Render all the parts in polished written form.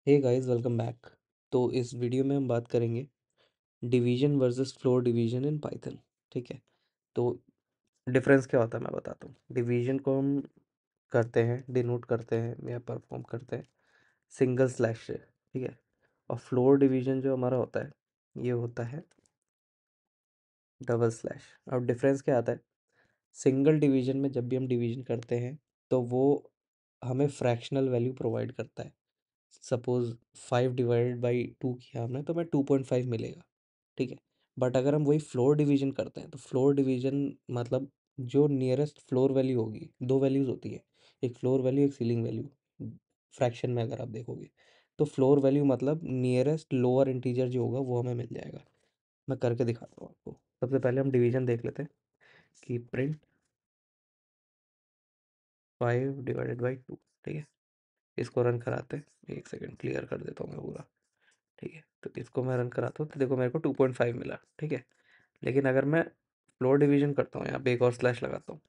Hey guys, welcome back. तो इस video में हम बात करेंगे division versus floor division in Python. ठीक है। तो डिफरेंस क्या होता है मैं बताता हूँ। डिवीजन को हम करते हैं, डिनोट करते हैं या परफॉर्म करते हैं सिंगल स्लैश से। ठीक है। और फ्लोर डिवीजन जो हमारा होता है ये होता है डबल स्लैश। अब डिफरेंस क्या आता है, सिंगल डिवीजन में जब भी हम डिवीजन करते हैं तो वो हमें फ्रैक्शनल वैल्यू प्रोवाइड करता है। सपोज़ 5 डिवाइडेड बाई 2 किया हमने तो हमें 2.5 मिलेगा। ठीक है। बट अगर हम वही फ्लोर डिवीजन करते हैं तो फ्लोर डिवीजन मतलब जो नियरेस्ट फ्लोर वैल्यू होगी, दो वैल्यूज़ होती है, एक फ्लोर वैल्यू एक सीलिंग वैल्यू। फ्रैक्शन में अगर आप देखोगे तो फ्लोर वैल्यू मतलब नियरेस्ट लोअर इंटीजर जो होगा वो हमें मिल जाएगा। मैं करके दिखाता हूँ आपको। सबसे पहले हम डिवीजन देख लेते हैं कि प्रिंट 5 डिवाइडेड बाई 2। ठीक है। इसको रन कराते हैं, एक सेकेंड क्लियर कर देता हूँ मैं पूरा। ठीक है। तो इसको मैं रन कराता हूँ तो देखो मेरे को 2.5 मिला। ठीक है। लेकिन अगर मैं फ्लोर डिवीजन करता हूँ, यहाँ पे एक और स्लैश लगाता हूँ,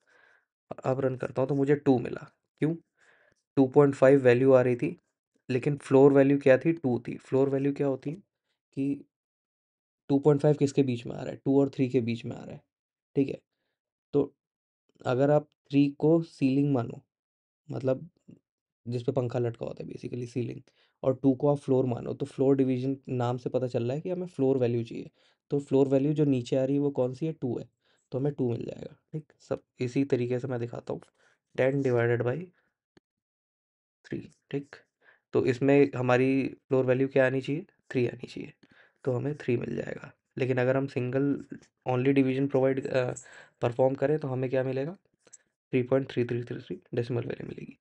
अब रन करता हूँ तो मुझे 2 मिला। क्यों? 2.5 वैल्यू आ रही थी, लेकिन फ्लोर वैल्यू क्या थी? 2 थी। फ्लोर वैल्यू क्या होती है कि 2.5 किसके बीच में आ रहा है? 2 और 3 के बीच में आ रहा है। ठीक है। तो अगर आप 3 को सीलिंग मानो, मतलब जिस पे पंखा लटका होता है बेसिकली सीलिंग, और 2 को आप फ्लोर मानो, तो फ्लोर डिवीजन नाम से पता चल रहा है कि हमें फ्लोर वैल्यू चाहिए। तो फ्लोर वैल्यू जो नीचे आ रही है वो कौन सी है? 2 है। तो हमें 2 मिल जाएगा। ठीक। सब इसी तरीके से मैं दिखाता हूँ। 10 डिवाइडेड बाई 3। ठीक। तो इसमें हमारी फ्लोर वैल्यू क्या आनी चाहिए? 3 आनी चाहिए। तो हमें 3 मिल जाएगा। लेकिन अगर हम single only division provide perform करें तो हमें क्या मिलेगा? 3.3333 डेसिमल वैल्यू मिलेगी।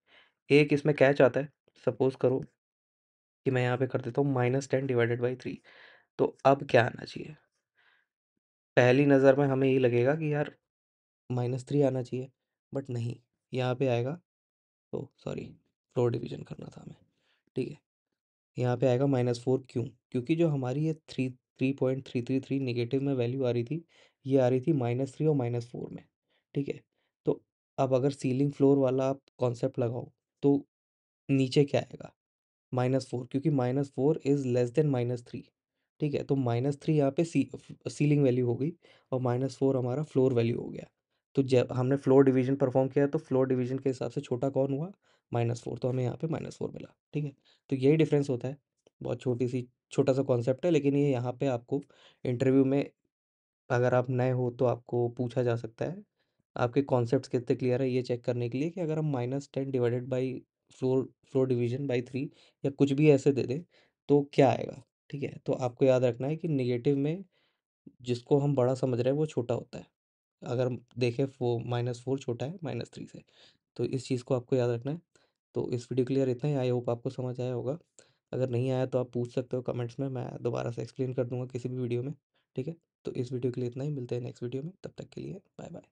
एक इसमें कैच आता है। सपोज करो कि मैं यहाँ पे कर देता हूँ -10 डिवाइडेड बाई 3। तो अब क्या आना चाहिए? पहली नज़र में हमें ये लगेगा कि यार -3 आना चाहिए, बट नहीं, यहाँ पे आएगा। ओ सॉरी, फ्लोर डिवीजन करना था हमें। ठीक है। यहाँ पे आएगा -4। क्यों? क्योंकि जो हमारी ये 3.333 नेगेटिव में वैल्यू आ रही थी, ये आ रही थी -3 और -4 में। ठीक है। तो अब अगर सीलिंग फ्लोर वाला आप कॉन्सेप्ट लगाओ तो नीचे क्या आएगा? -4, क्योंकि -4 इज़ लेस देन -3। ठीक है। तो -3 यहाँ पे सीलिंग वैल्यू हो गई और -4 हमारा फ्लोर वैल्यू हो गया। तो जब हमने फ्लोर डिवीजन परफॉर्म किया तो फ्लोर डिवीजन के हिसाब से छोटा कौन हुआ? -4। तो हमें यहाँ पे -4 मिला। ठीक है। तो यही डिफरेंस होता है। बहुत छोटा सा कॉन्सेप्ट है, लेकिन ये यहाँ पे आपको इंटरव्यू में अगर आप नए हो तो आपको पूछा जा सकता है। आपके कॉन्सेप्ट्स कितने क्लियर है ये चेक करने के लिए कि अगर हम -10 divided by floor floor division by 3 या कुछ भी ऐसे दे दें तो क्या आएगा। ठीक है। तो आपको याद रखना है कि नेगेटिव में जिसको हम बड़ा समझ रहे हैं वो छोटा होता है। अगर हम देखें वो -4 छोटा है -3 से। तो इस चीज़ को आपको याद रखना है। तो इस वीडियो के लिए इतना ही। आई होप आपको समझ आया होगा। अगर नहीं आया तो आप पूछ सकते हो कमेंट्स में, मैं दोबारा से एक्सप्लेन कर दूंगा किसी भी वीडियो में। ठीक है। तो इस वीडियो के लिए इतना ही। मिलते हैं नेक्स्ट वीडियो में। तब तक के लिए बाय बाय।